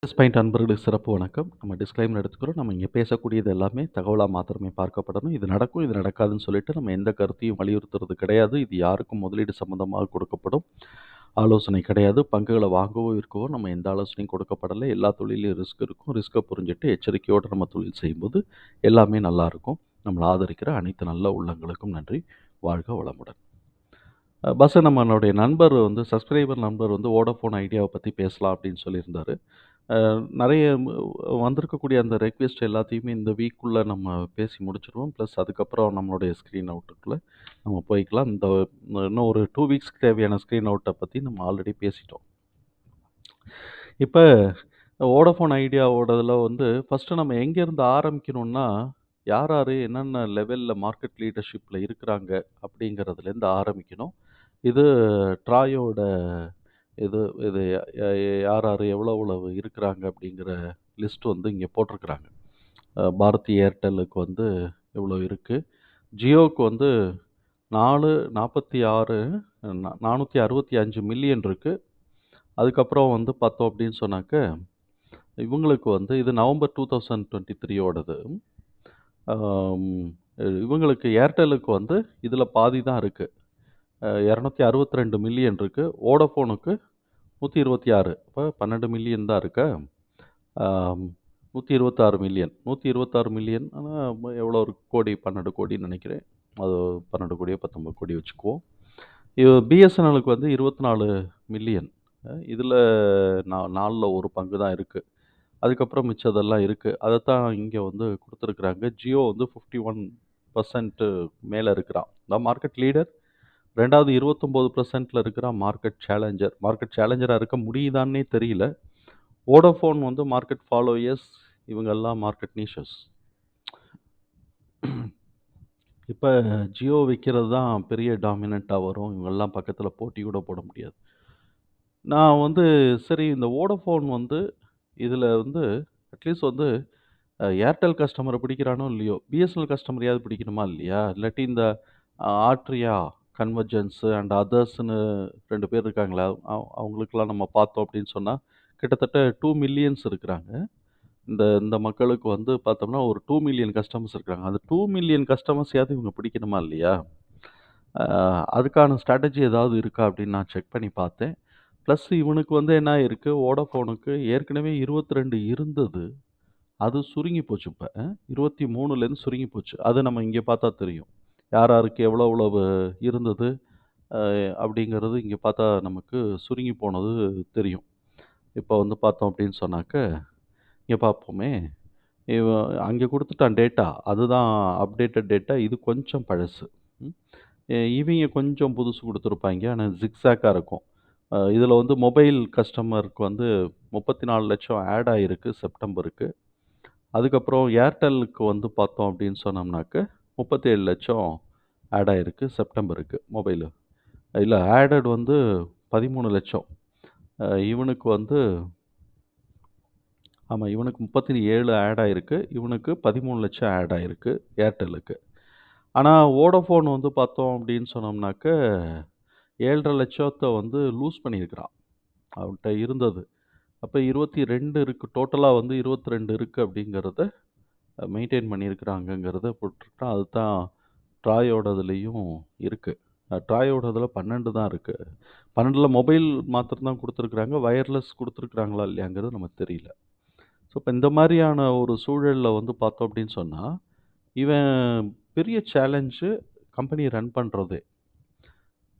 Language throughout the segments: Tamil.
பாயிண்ட் அன்பர்களுக்கு சிறப்பு வணக்கம். நம்ம டிஸ்க்ளைமர் எடுத்துக்கிறோம். நம்ம இங்க பேசக்கூடியது எல்லாமே தகவலா மாத்திரமே பார்க்கப்படணும். இது நடக்கும், இது நடக்காதுன்னு சொல்லிட்டு நம்ம எந்த கருத்தையும் வலியுறுத்துறது கிடையாது. இது யாருக்கும் முதலீடு சம்மந்தமாக கொடுக்கப்படும் ஆலோசனை கிடையாது. பங்குகள வாங்கவோ, விற்கவோ நம்ம எந்த ஆலோசனையும் கொடுக்கப்படல. எல்லா தொழில்லயும் ரிஸ்க் இருக்கும். ரிஸ்க்க புரிஞ்சுட்டு எச்சரிக்கையோட நம்ம தொழில் செய்யும்போது எல்லாமே நல்லாருக்கும். நம்மள ஆதரிக்கிற அனைத்து நல்ல உள்ளங்களுக்கும் நன்றி. வாழ்க வளமுடன். நம்மளுடைய நண்பர் சப்ஸ்கிரைபர் நண்பர் வோடாஃபோன் ஐடியாவ பத்தி பேசலாம் அப்படின்னு சொல்லியிருந்தாரு. நெறைய வந்திருக்கக்கூடிய அந்த ரெக்வெஸ்ட் எல்லாத்தையுமே இந்த வீக்குள்ள நம்ம பேசி முடிச்சுருவோம். ப்ளஸ் அதுக்கப்புறம் நம்மளுடைய ஸ்க்ரீன் அவுட்டுக்குள்ள நம்ம போய்க்கலாம். இன்னும் ஒரு 2 வீக்ஸ்க்கு தேவையான ஸ்க்ரீன் அவுட்ட பத்தி நம்ம ஆல்ரெடி பேசிட்டோம். இப்ப வோடாஃபோன் ஐடியாவோடதுல ஃபர்ஸ்ட்டு நம்ம எங்கேருந்து ஆரம்பிக்கணும்னா, யார் யாரு என்னென்ன லெவல்ல மார்க்கெட் லீடர்ஷிப்ல இருக்கிறாங்க அப்படிங்கிறதுலேருந்து ஆரம்பிக்கணும். இது ட்ராயோட இது இது யார் யாரு எவ்வளவு இருக்கிறாங்க அப்படிங்கிற லிஸ்ட் இங்கே போட்டிருக்கிறாங்க. பாரதி ஏர்டெல்லுக்கு எவ்வளோ இருக்கு. ஜியோவுக்கு 46 465 மில்லியன் இருக்கு. அதுக்கப்புறம் பார்த்தோம் அப்படின்னு சொன்னாக்க, இவங்களுக்கு இது நவம்பர் 2023 ஓடது. ஆம், இவங்களுக்கு ஏர்டெல்லுக்கு இதில பாதி தான் இருக்கு. 262 மில்லியன் இருக்கு. வோடாஃபோனுக்கு 126. அப்ப 12 மில்லியன் தான் இருக்கா? ஆம், 126 மில்லியன். 126 மில்லியன் ஆனா எவ்வளோ ஒரு கோடி 12 கோடின்னு நினைக்கிறேன். அது 12 கோடியோ 19 கோடி வச்சுக்குவோம். பிஎஸ்என்எல்லுக்கு 24 மில்லியன். இதில 4ல ஒரு பங்கு தான் இருக்கு. அதுக்கப்புறம் மிச்சதெல்லாம் இருக்கு. அதத்தான் இங்க குடுத்துருக்குறாங்க. ஜியோ 51% மேல இருக்கிறான். அதான் மார்க்கெட் லீடர். 2வது 29%ல இருக்கிறான் மார்க்கெட் சேலஞ்சர். மார்க்கெட் சேலஞ்சரா இருக்க முடியுதான்னே தெரியல. வோடாஃபோன் மார்க்கெட் ஃபாலோயர்ஸ், இவங்கெல்லாம் மார்க்கெட் நீஷர்ஸ். இப்ப ஜியோ விக்கிறது தான் பெரிய டாமினன்ட்டா வரும். இவங்கெல்லாம் பக்கத்துல போட்டி கூட போட முடியாது. நான் சரி இந்த வோடாஃபோன் இதுல அட்லீஸ்ட் ஏர்டெல் கஸ்டமர பிடிக்கிறானோ இல்லையோ, பிஎஸ்என்எல் கஸ்டமரையாவது பிடிக்கணுமா இல்லையா? இல்லாட்டி இந்த ஆட்ரியா, கன்வர்ஜென்ஸ் அண்ட் அதர்ஸ்ன்னு 2 பேர் இருக்காங்களா? அவங்களுக்கெல்லாம் நம்ம பார்த்தோம் அப்படின்னு சொன்னா, கிட்டத்தட்ட 2 மில்லியன்ஸ் இருக்கிறாங்க. இந்த இந்த மக்களுக்கு பார்த்தோம்னா, ஒரு 2 மில்லியன் கஸ்டமர்ஸ் இருக்காங்க. அந்த 2 மில்லியன் கஸ்டமர்ஸையாவது இவங்க பிடிக்கணுமா இல்லையா? அ அதுக்கான ஸ்ட்ராட்டஜி ஏதாவது இருக்கா அப்படின்னு நான் செக் பண்ணி பார்த்தேன். ப்ளஸ் இவனுக்கு என்ன இருக்கு, வோடாஃபோனுக்கு ஏற்கனவே 22 இருந்தது. அது சுருங்கி போச்சு இப்ப. 23லேருந்து சுருங்கி போச்சு. அது நம்ம இங்க பார்த்தா தெரியும். யார் யாருக்கு எவ்வளவு இருந்தது, அ அப்படிங்கிறது இங்க பார்த்தா நமக்கு சுருங்கி போனது தெரியும். இப்ப பார்த்தோம் அப்படின்னு சொன்னாக்க, இங்க பார்ப்போமே. அங்கே குடுத்துட்டான் டேட்டா. அதுதான் அப்டேட்டட் டேட்டா. இது கொஞ்சம் பழசு. ம். இவைங்க கொஞ்சம் புதுசு குடுத்துருப்பாய்ங்க. ஆனா ஜிக்ஸாக்கா இருக்கும். இதில மொபைல் கஸ்டமருக்கு 34,00,000 ஆட் ஆயிருக்கு செப்டம்பருக்கு. அதுக்கப்புறம் ஏர்டெல்லுக்கு பார்த்தோம் அப்படின்னு சொன்னோம்னாக்க, 37,00,000 ஆட் ஆயிருக்கு செப்டம்பருக்கு மொபைலு. இல்ல ஆடட் 13,00,000. இவனுக்கு ஆமா. இவனுக்கு 37 ஆட் ஆயிருக்கு. இவனுக்கு 13,00,000 ஆட் ஆயிருக்கு ஏர்டெல்லுக்கு. ஆனா வோடாஃபோன் பார்த்தோம் அப்படின்னு சொன்னோம்னாக்க, 7,50,000 லூஸ் பண்ணியிருக்கிறான். அவன்ட்ட இருந்தது. அப்ப 22 இருக்கு. டோட்டலா 22 இருக்கு அப்படிங்கிறத மெயின்டெயின் பண்ணியிருக்கிறாங்கங்கிறத போட்டிருக்கான். அதுதான் ட்ராயோடதுலயும் இருக்கு. ட்ராயோடதுல 12 தான் இருக்கு. 12ல மொபைல் மாத்திரம் தான் குடுத்துருக்காங்க. வயர்லெஸ் குடுத்துருக்காங்களா இல்லையாங்கிறது நமக்கு தெரியல. ஸோ, இப்ப இந்த மாரியான ஒரு சூழல்ல பார்த்தோம் அப்படின்னு சொன்னா, இவன் பெரிய சேலஞ்சு கம்பெனிய ரன் பண்றதே.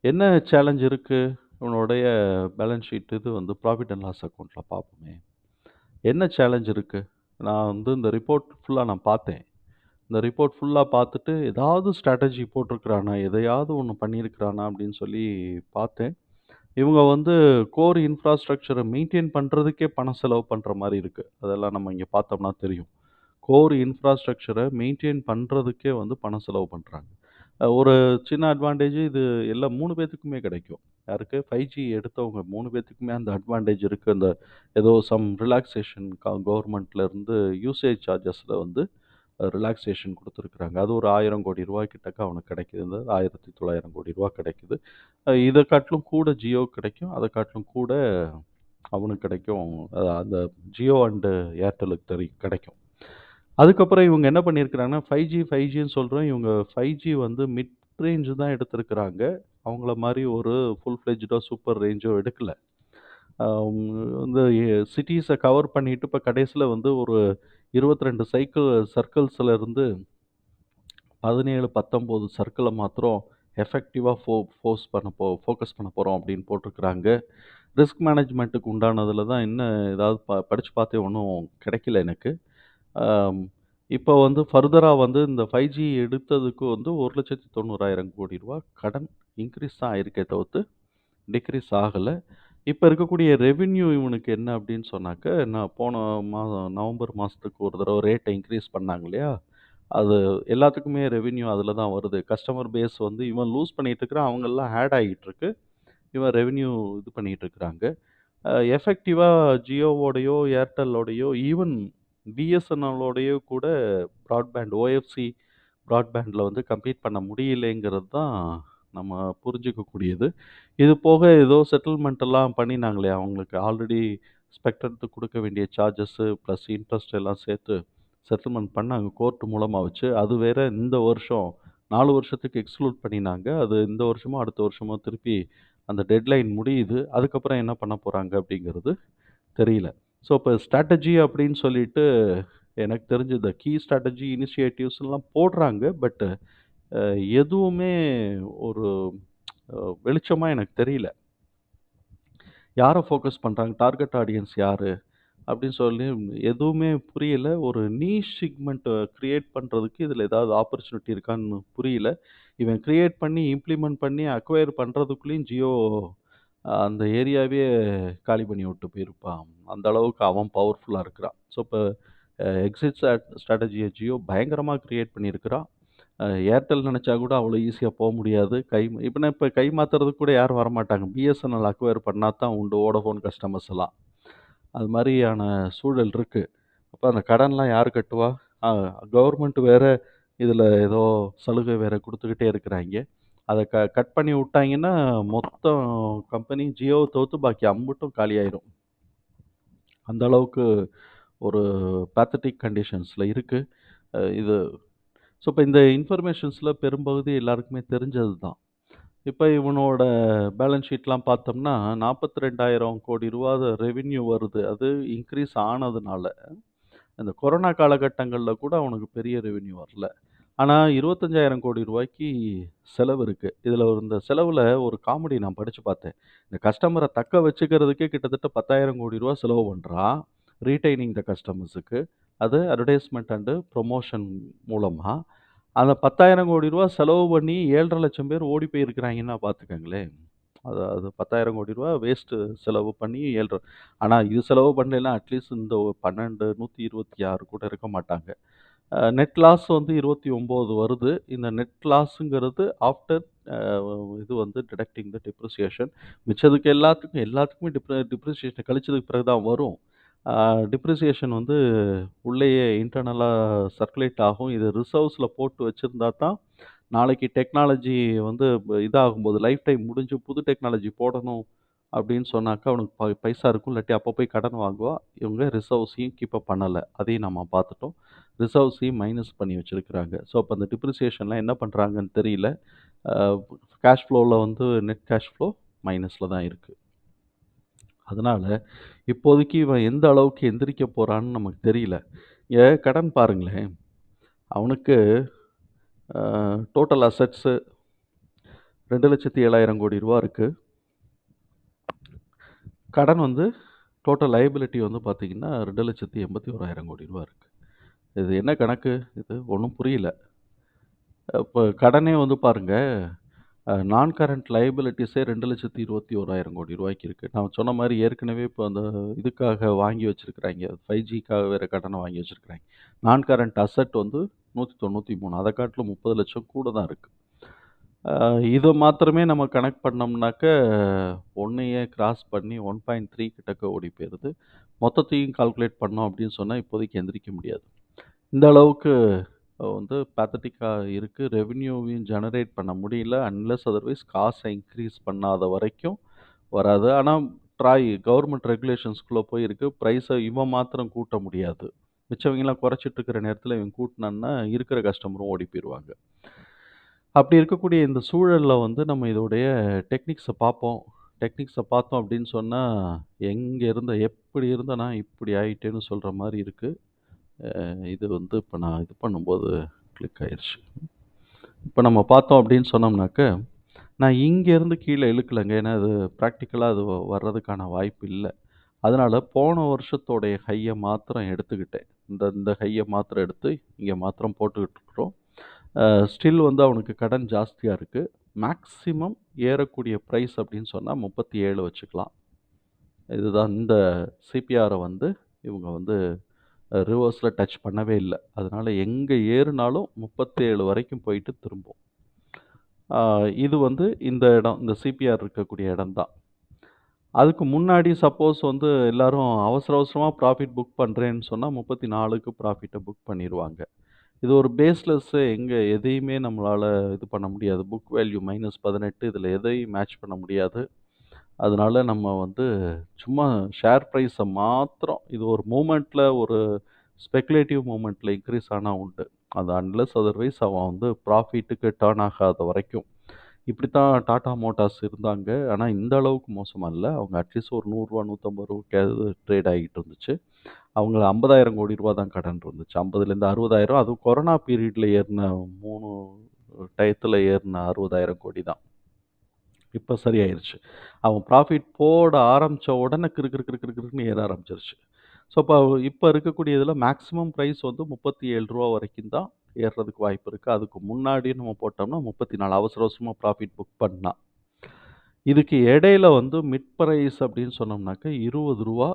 என்ன சேலஞ்ச் இருக்கு? இவனுடைய பேலன்ஸ் ஷீட் இது புராஃபிட் அண்ட் லாஸ் அக்கவுண்ட்ல பார்ப்போமே. என்ன சேலஞ்ச் இருக்கு? நான் இந்த ரிப்போர்ட் ஃபுல்லா நான் பார்த்தேன். இந்த ரிப்போர்ட் ஃபுல்லா பார்த்துட்டு, ஏதாவது ஸ்ட்ராட்டஜி போட்டிருக்கிறானா? எதையாவது ஒண்ணு பண்ணியிருக்கிறானா? அப்படின்னு சொல்லி பார்த்தேன். இவங்க கோர் இன்ஃப்ராஸ்ட்ரக்சர மெயின்டெயின் பண்றதுக்கே பணம் செலவு பண்ற மாரி இருக்கு. அதெல்லாம் நம்ம இங்க பார்த்தோம்னா தெரியும். கோர் இன்ஃப்ராஸ்ட்ரக்சர மெயின்டெயின் பண்றதுக்கே பணம் செலவு பண்றாங்க. ஒரு சின்ன அட்வான்டேஜ் இது எல்லாம் 3 பேத்துக்குமே கிடைக்கும். யாருக்கு? 5G எடுத்தவங்க 3 பேத்துக்குமே அந்த அட்வான்டேஜ் இருக்கு. அந்த ஏதோ சம் ரிலாக்சேஷன் கவர்மெண்ட்ல இருந்து யூசேஜ் சார்ஜஸ்ல ரிலாக்சேஷன் குடுத்துருக்காங்க. அது ஒரு ரூ. 1000 கோடி கிட்டக்க அவனுக்கு கிடைக்குது. ரூ. 1900 கோடி கிடைக்குது. இத காட்டிலும் கூட ஜியோ கிடைக்கும். அத காட்டிலும் கூட அவனுக்கு கிடைக்கும். அந்த ஜியோ அண்டு ஏர்டெலுக்கு கிடைக்கும். அதுக்கப்புறம் இவங்க என்ன பண்ணியிருக்கிறாங்கன்னா, 5Gன்னு சொல்றோம். இவங்க 5G வந்து மிட் ரேஞ்ச் தான் எடுத்திருக்கிறாங்க. அவங்கள மாரி ஒரு ஃபுல் ஃப்ளெட்ஜ்டோ சூப்பர் ரேஞ்சோ எடுக்கல. அவங்க வந்து சிட்டீஸ கவர் பண்ணிட்டு இப்ப கடைசில வந்து ஒரு 22 சர்க்கிள்ஸ்ல இருந்து 17, 19 சர்க்கிள மாத்திரம் எஃபெக்டிவா ஃபோக்கஸ் பண்ண போறோம் அப்படின்னு போட்டிருக்கிறாங்க. ரிஸ்க் மேனேஜ்மென்ட்க்கு உண்டானதுல தான் இன்னும் ஏதாவது படிச்சு பார்த்தேன் ஒண்ணும் கிடைக்கல எனக்கு. ஆம், இப்போ வந்து ஃபர்தரா வந்து இந்த 5G எடுத்ததுக்கு வந்து ரூ. 1,90,000 கடன் இன்கிரீஸ் தான் ஆயிருக்கே தவிர்த்து, டிக்ரீஸ் ஆகல. இப்ப இருக்கக்கூடிய ரெவென்யூ இவனுக்கு என்ன அப்படின்னு சொன்னாக்க, நான் போன மாதம் நவம்பர் மாசத்துக்கு ஒரு தடவ ரேட்ட இன்கிரீஸ் பண்ணாங்க இல்லையா? அது எல்லாத்துக்குமே ரெவென்யூ அதில தான் வருது. கஸ்டமர் பேஸ் வந்து இவன் லூஸ் பண்ணிட்டு இருக்கிறான். அவங்கலாம் ஆட் ஆகிட்டு இருக்கு. இவன் ரெவென்யூ இது பண்ணிட்டு இருக்கிறாங்க. எஃபெக்டிவா ஜியோவோடையோ, ஏர்டெல்லோடையோ, ஈவன் பிஎஸ்என்எல்லோடையோ கூட பிராட்பேண்ட் ஓஎஃப்சி பிராட்பேண்ட்ல வந்து கம்பீட் பண்ண முடியலைங்கிறது தான் நம்ம புரிஞ்சுக்கக்கூடியது. இது போக ஏதோ செட்டில்மெண்ட் எல்லாம் பண்ணினாங்களே, அவங்களுக்கு ஆல்ரெடி ஸ்பெக்ட்ரத்துக்கு குடுக்க வேண்டிய சார்ஜஸ் பிளஸ் இன்ட்ரெஸ்ட் எல்லாம் சேர்த்து செட்டில்மெண்ட் பண்ணாங்க கோர்ட் மூலமா வச்சு. அது வேற இந்த வருஷம் 4 வருஷத்துக்கு எக்ஸ்க்ளூட் பண்ணினாங்க. அது இந்த வருஷமோ, அடுத்த வருஷமோ திருப்பி அந்த டெட்லைன் முடியுது. அதுக்கப்புறம் என்ன பண்ண போறாங்க அப்படிங்கிறது தெரியல. ஸோ, இப்ப ஸ்ட்ராட்டஜி அப்படின்னு சொல்லிட்டு எனக்கு தெரிஞ்சு இந்த கீ ஸ்ட்ராட்டஜி இனிஷியேட்டிவ்ஸ்லாம் போடுறாங்க. பட் அ எதுவுமே ஒரு வெளிச்சமா எனக்கு தெரியல. யார ஃபோக்கஸ் பண்றாங்க? டார்கெட் ஆடியன்ஸ் யாரு? அப்படின்னு சொல்லி எதுவுமே புரியல. ஒரு நீஷ் செக்மெண்ட்ட கிரியேட் பண்றதுக்கு இதில ஏதாவது ஆப்பர்ச்சுனிட்டி இருக்கான்னு புரியல. இவன் கிரியேட் பண்ணி, இம்ப்ளிமெண்ட் பண்ணி, அக்வயர் பண்றதுக்குள்ளயும் ஜியோ அந்த ஏரியாவே காலி பண்ணி விட்டு போயிருப்பான். அந்த அளவுக்கு அவன் பவர்ஃபுல்லா இருக்கிறான். ஸோ, இப்ப எக்ஸிட் ஸ்ட்ராட்டஜிய ஜியோ பயங்கரமா கிரியேட் பண்ணியிருக்கிறான். ஏர்டெல் நெனச்சா கூட அவ்வளோ ஈஸியா முடியாது. இப்ப கை மாத்துறதுக்கு கூட யாரும் வரமாட்டாங்க. பிஎஸ்என்எல் அக்வயர் பண்ணா தான் உண்டு வோடஃபோன் கஸ்டமர்ஸ் எல்லாம். அது மாரியான சூழல் இருக்கு. அப்ப அந்த கடன்லாம் யாரு கட்டுவா? அ கவர்மெண்ட் வேற இதில ஏதோ சலுகை வேற குடுத்துக்கிட்டே இருக்கிறாய்ங்க. அத கட் பண்ணி விட்டாய்ங்கன்னா, மொத்தம் கம்பெனி ஜியோவ தவிர்த்து பாக்கி அம்புட்டும் காலியாயிரும். அந்த அளவுக்கு ஒரு பேத்தட்டிக் கண்டிஷன்ஸ்ல இருக்கு. இது ஸோ, இப்ப இந்த இன்ஃபர்மேஷன்ஸ்ல பெரும்பகுதி எல்லாருக்குமே தெரிஞ்சது தான். இப்ப இவனோட பேலன்ஸ் ஷீட்லாம் பார்த்தோம்னா, ரூ. 42,000 ரெவென்யூ வருது. அது இன்கிரீஸ் ஆனதுனால, அந்த கொரோனா காலகட்டங்கள்ல கூட அவனுக்கு பெரிய ரெவென்யூ வரல. ஆனா ரூ. 25,000 செலவு இருக்கு. இதுல இந்த செலவுல ஒரு காமெடி நான் படிச்சு பார்த்தேன். இந்த கஸ்டமர தக்க வச்சுக்கிறதுக்கே கிட்டத்தட்ட ரூ. 10,000 செலவு பண்றான். ரீட்டெய்னிங் த கஸ்டமர்ஸுக்கு. அது அட்வர்டைஸ்மென்ட் அண்ட் புரமோஷன் மூலமா. அந்த ரூ. 10,000 செலவு பண்ணி 7,50,000 பேர் ஓடி போயிருக்கிறாங்கன்னா பார்த்துக்கங்களேன். அது ரூ. 10,000 வேஸ்ட்டு செலவு பண்ணி 7 ஆனா இது செலவு பண்ணலைன்னா அட்லீஸ்ட் இந்த 12, 126 கூட இருக்க மாட்டாங்க. நெட் லாஸ் வந்து 29 வருது. இந்த நெட் லாஸ்ங்கிறது ஆஃப்டர் அ இது வந்து டிடக்டிங் த டிப்ரிசியேஷன். மிச்சதுக்கு எல்லாத்துக்குமே டிப்ரிசியேஷன் கழிச்சதுக்கு பிறகு தான் வரும். ஆ டிப்ரிசியேஷன் வந்து உள்ளேயே இன்டர்னலா சர்க்குலேட் ஆகும். இது ரிசர்வ்ஸ்ல போட்டு வச்சிருந்தா தான், நாளைக்கு டெக்னாலஜி வந்து இதாகும்போது லைஃப் டைம் முடிஞ்சு புது டெக்னாலஜி போடணும் அப்படின்னு சொன்னாக்கா, அவனுக்கு பைசா இருக்கும். இல்லாட்டி அப்போ போய் கடன் வாங்குவான். இவங்க ரிசர்வ்ஸையும் கீப் அப் பண்ணல. அதையும் நம்ம பார்த்துட்டோம். ரிசர்வ்ஸையும் மைனஸ் பண்ணி வச்சிருக்கிறாங்க. ஸோ, அப்ப அந்த டிப்ரிசியேஷன்லாம் என்ன பண்றாங்கன்னு தெரியல. அ கேஷ் ஃப்ளோல வந்து நெட் கேஷ் ஃப்ளோ மைனஸ்ல தான் இருக்கு. அதனால இப்போதைக்கு இவன் எந்த அளவுக்கு எந்திரிக்க போறான்னு நமக்கு தெரியல. கடன் பாருங்களேன். அவனுக்கு டோட்டல் அசெட்ஸு ரூ. 2,07,000 இருக்கு. கடன் வந்து டோட்டல் லையபிலிட்டி வந்து பார்த்தீங்கன்னா, ரூ. 2,81,000 இருக்கு. இது என்ன கணக்கு? இது ஒண்ணும் புரியல. இப்ப கடனே வந்து பாருங்க, நான் கரண்ட் லயபிலிட்டீஸே ரூ. 2,21,000 இருக்கு. நான் சொன்ன மாரி ஏற்கனவே இப்போ அந்த இதுக்காக வாங்கி வச்சிருக்கிறாய்ங்க. 5Gக்காக வேற கடன வாங்கி வச்சிருக்கிறாய்ங்க. நான் கரண்ட் அசெட் வந்து 193 அத காட்டிலும் 30,00,000 கூட தான் இருக்கு. அ இத மாத்திரமே நம்ம கனெக்ட் பண்ணோம்னாக்க, 1யே கிராஸ் பண்ணி 1.3 கிட்டக்க ஓடி போயிருது. மொத்தத்தையும் கால்குலேட் பண்ணோம் அப்படின்னு சொன்னா, இப்போதைக்கு எந்திரிக்க முடியாது. இந்த அளவுக்கு வந்து பேத்தட்டிக்கா இருக்கு. ரெவென்யூவையும் ஜெனரேட் பண்ண முடியல. அன்லெஸ் அதர்வைஸ் காச இன்கிரீஸ் பண்ணாத வரைக்கும் வராது. ஆனா கவர்மெண்ட் ரெகுலேஷன்ஸ்குள்ள போயிருக்கு. பிரைஸ இவன் மாத்திரம் கூட்ட முடியாது. மிச்சவங்கலாம் குறைச்சிட்டு இருக்கிற நேரத்தில இவன் கூட்டுனான்னா, இருக்கிற கஸ்டமரும் ஓடி போயிருவாங்க. அப்படி இருக்கக்கூடிய இந்த சூழல்ல வந்து நம்ம இதோடைய டெக்னிக்ஸ பார்ப்போம். டெக்னிக்ஸ பார்த்தோம் அப்படின்னு சொன்னா, எங்க இருந்த எப்படி இருந்தேனா, இப்படி ஆயிட்டேன்னு சொல்ற மாரி இருக்கு. இது வந்து இப்ப நான் இது பண்ணும்போது கிளிக் ஆயிருச்சு. இப்ப நம்ம பார்த்தோம் அப்படின்னு சொன்னோம்னாக்க, நான் இங்கேருந்து கீழ இழுக்கலங்க. ஏன்னா அது பிராக்டிகலா அது வர்றதுக்கான வாய்ப்பு இல்ல. அதனால போன வருஷத்தோடைய ஹைய மாத்திரம் எடுத்துக்கிட்டேன். இந்த இந்த ஹைய மாத்திரம் எடுத்து இங்க மாத்திரம் போட்டுக்கிட்டு இருக்கிறோம். அ ஸ்டில் வந்து அவனுக்கு கடன் ஜாஸ்தியா இருக்கு. மேக்ஸிமம் ஏறக்கூடிய பிரைஸ் அப்படின்னு சொன்னா 37 வச்சுக்கலாம். இதுதான் இந்த சிபிஆர வந்து இவங்க வந்து ரிவர்ஸ்ல டச் பண்ணவே இல்ல. அதனால எங்க ஏறுனாலும் 37 வரைக்கும் போயிட்டு திரும்பும். ஆ இது வந்து இந்த இடம், இந்த சிபிஆர் இருக்கக்கூடிய இடம் தான். அதுக்கு முன்னாடி சப்போஸ் வந்து எல்லாரும் அவசர அவசரமா ப்ராஃபிட் புக் பண்றேன்னு சொன்னா 34க்கு ப்ராஃபிட்ட புக் பண்ணிருவாங்க. இது ஒரு பேஸ்லெஸ் எங்க எதையுமே நம்மளால இது பண்ண முடியாது. புக் வேல்யூ -18 இதில எதையும் மேட்ச் பண்ண முடியாது. அதனால நம்ம வந்து சும்மா ஷேர் பிரைஸ மாத்திரம் இது ஒரு மூவ்மெண்ட்ல ஒரு ஸ்பெகுலேட்டிவ் மூவ்மெண்ட்ல இன்கிரீஸ் ஆனா உண்டு. அது அன்லெஸ் அதர்வைஸ் அவன் வந்து ப்ராஃபிட்டுக்கு டர்ன் ஆகாத வரைக்கும். இப்படித்தான் டாடா மோட்டார்ஸ் இருந்தாங்க. ஆனா இந்த அளவுக்கு மோசமா இல்ல. அவங்க அட்லீஸ்ட் ஒரு ரூ. 100 ரூ. 150க்காவது ட்ரேட் ஆகிட்டு இருந்துச்சு. அவங்க ரூ. 50,000 கோடி தான் கடன் இருந்துச்சு. 50லேருந்து 60,000 அதுவும் கொரோனா பீரியட்ல ஏறுன 3 டயத்துல ஏறுன 60,000 கோடி தான். இப்ப சரியாயிருச்சு. அவன் ப்ராஃபிட் போட ஆரம்பிச்ச உடனே கிறு கிறு கிறு கிறு கிறுன்னு ஏற ஆரம்பிச்சுருச்சு. ஸோ, இப்ப இருக்கக்கூடிய இதில மேக்ஸிமம் பிரைஸ் வந்து ரூ. 37 வரைக்கும் தான் ஏறுறதுக்கு வாய்ப்பு இருக்கு. அதுக்கு முன்னாடி நம்ம போட்டோம்னா 34 அவசர அவசரமா ப்ராஃபிட் புக் பண்ணா. இதுக்கு இடையில வந்து மிட் பிரைஸ் அப்படின்னு சொன்னோம்னாக்க ரூ. 20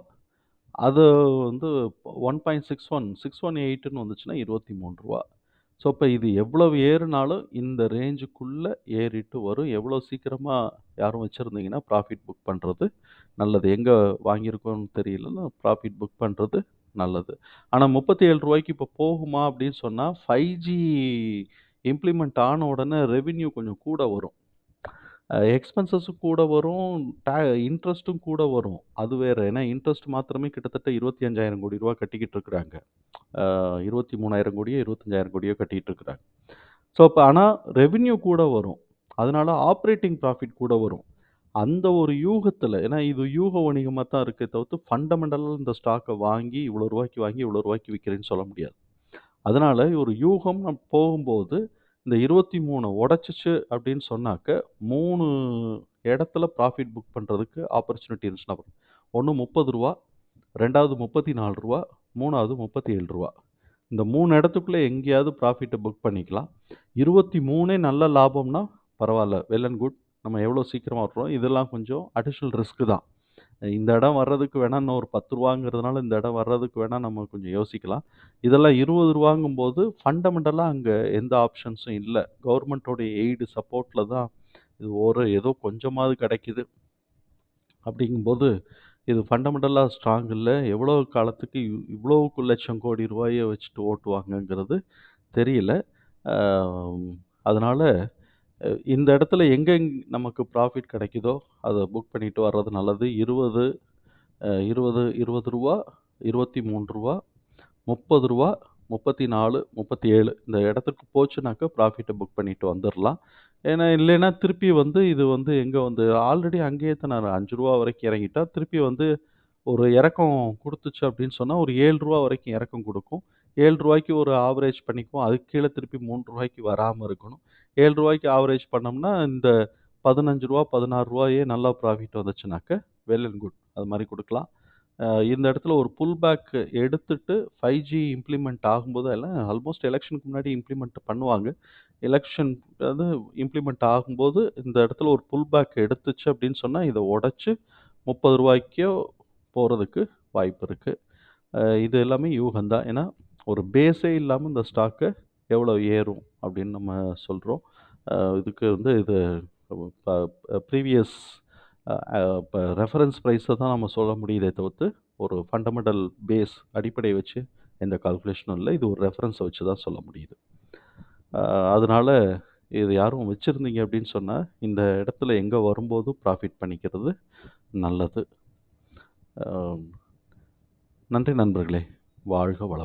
அது வந்து 1.61 618ன்னு வந்துச்சுன்னா ரூ. 23. ஸோ, இப்ப இது எவ்வளவு ஏறுனாலும் இந்த ரேஞ்சுக்குள்ள ஏறிட்டு வரும். எவ்வளோ சீக்கிரமா யாரும் வச்சிருந்தீங்கன்னா, ப்ராஃபிட் புக் பண்றது நல்லது. எங்க வாங்கியிருக்கோம்னு தெரியலன்னா, ப்ராஃபிட் புக் பண்றது நல்லது. ஆனா ரூ. 37க்கு இப்ப போகுமா அப்படின்னு சொன்னா, 5G இம்ப்ளிமெண்ட் ஆன உடனே ரெவென்யூ கொஞ்சம் கூட வரும். எக்ஸ்பென்சஸும் கூட வரும். இன்ட்ரெஸ்ட்டும் கூட வரும். அது வேற. ஏன்னா இன்ட்ரெஸ்ட் மாத்திரமே கிட்டத்தட்ட ரூ. 25,000 கோடி கட்டிக்கிட்டு இருக்கிறாங்க. 23,000 கோடியோ, 25,000 கோடியோ கட்டிட்டு இருக்கிறாங்க. ஸோ, அப்ப ஆனா ரெவென்யூ கூட வரும். அதனால ஆப்பரேட்டிங் ப்ராஃபிட் கூட வரும். அந்த ஒரு யூகத்துல ஏன்னா இது யூக வணிகமா தான் இருக்கே தவிர்த்து ஃபண்டமெண்டலா இந்த ஸ்டாக்க வாங்கி இவ்வளோ ரூவாய்க்கு வாங்கி இவ்வளோ ரூவாய்க்கு விக்கிறேன்னு சொல்ல முடியாது. அதனால ஒரு யூகம் போகும்போது இந்த 23 உடைச்சுச்சு அப்படின்னு சொன்னாக்க 3 இடத்துல ப்ராஃபிட் புக் பண்றதுக்கு ஆப்பர்ச்சுனிட்டி இருந்துச்சுன்னா, ஒண்ணு ரூ. 30 2வது ரூ. 34 3வது ரூ. 37 இந்த 3 இடத்துக்குள்ள எங்கேயாவது ப்ராஃபிட்ட புக் பண்ணிக்கலாம். 23 நல்ல லாபம்னா பரவால்ல. Well and good. நம்ம எவ்வளோ சீக்கிரமா வர்றோம். இதெல்லாம் கொஞ்சம் அடிஷனல் ரிஸ்க் தான். இந்த இடம் வர்றதுக்கு வேணா இன்னும் ஒரு ரூ. 10ங்கிறதுனால இந்த இடம் வர்றதுக்கு வேணா நம்ம கொஞ்சம் யோசிக்கலாம். இதெல்லாம் ரூ. 20ங்கும்போது ஃபண்டமெண்டலா அங்க எந்த ஆப்ஷன்ஸும் இல்ல. கவர்மெண்ட்டோட எய்டு சப்போர்ட்ல தான் இது ஏதோ கொஞ்சமாவது கிடைக்குது. அப்படிங்கும்போது இது ஃபண்டமெண்டலா ஸ்ட்ராங் இல்ல. எவ்வளோ காலத்துக்கு இவ்வளோ லட்சம் கோடி ரூபாய வச்சுட்டு ஓட்டுவாங்கங்கிறது தெரியல. அ அதனால இந்த இடத்துல எங்கெங் நமக்கு ப்ராஃபிட் கிடைக்குதோ, அத புக் பண்ணிட்டு வர்றது நல்லது. 20 20 ரூ. 20 ரூ. 23 ரூ. 30 34 37 இந்த இடத்துக்கு போச்சுனாக்கா ப்ராஃபிட்ட புக் பண்ணிட்டு வந்துரலாம். ஏன்னா இல்லைன்னா திருப்பி வந்து இது வந்து எங்க வந்து ஆல்ரெடி அங்கேயே தான ரூ. 5 வரைக்கும் இறங்கிட்டா, திருப்பி வந்து ஒரு இறக்கம் குடுத்துச்சு அப்படின்னு சொன்னா, ஒரு ரூ. 7 வரைக்கும் இறக்கம் குடுக்கும். ரூ. 7க்கு ஒரு ஆவரேஜ் பண்ணிக்குவோம். அதுக்கு கீழ திருப்பி ரூ. 3க்கு வராம இருக்கணும். ரூ. 7க்கு ஆவரேஜ் பண்ணோம்னா, இந்த ரூ. 15 ரூ. 16 நல்லா ப்ராஃபிட் வந்துச்சுனாக்க, வெல் அண்ட் குட். அது மாரி குடுக்கலாம். இந்த இடத்துல ஒரு புல் பேக் எடுத்துட்டு 5G இம்ப்ளிமெண்ட் ஆகும்போது எல்லாம் ஆல்மோஸ்ட் எலக்ஷனுக்கு முன்னாடி இம்ப்ளிமெண்ட் பண்ணுவாங்க. எலக்ஷன் வந்து இம்ப்ளிமெண்ட் ஆகும்போது, இந்த இடத்துல ஒரு புல் பேக் எடுத்துச்சு அப்படின்னு சொன்னா, இத உடைச்சு ரூ. 30க்கோ போறதுக்கு வாய்ப்பு இருக்கு. இது எல்லாமே யூகம் தான். ஏன்னா, ஒரு பேஸே இல்லாம இந்த ஸ்டாக்க எவ்வளோ ஏறும் அப்படின்னு நம்ம சொல்றோம். இதுக்கு வந்து இது ப ப்ரீவியஸ் இப்ப ரெஃபரன்ஸ் பிரைஸ தான் நம்ம சொல்ல முடியுதே தவிர்த்து, ஒரு ஃபண்டமெண்டல் பேஸ் அடிப்படை வச்சு எந்த கால்குலேஷனும் இல்ல. இது ஒரு ரெஃபரன்ஸ வச்சு தான் சொல்ல முடியுது. அ அதனால இது யாரும் வச்சிருந்தீங்க அப்படின்னு சொன்னா, இந்த இடத்துல எங்க வரும்போது ப்ராஃபிட் பண்ணிக்கிறது நல்லது. அ நன்றி நண்பர்களே! வாழ்க வளமுடன்.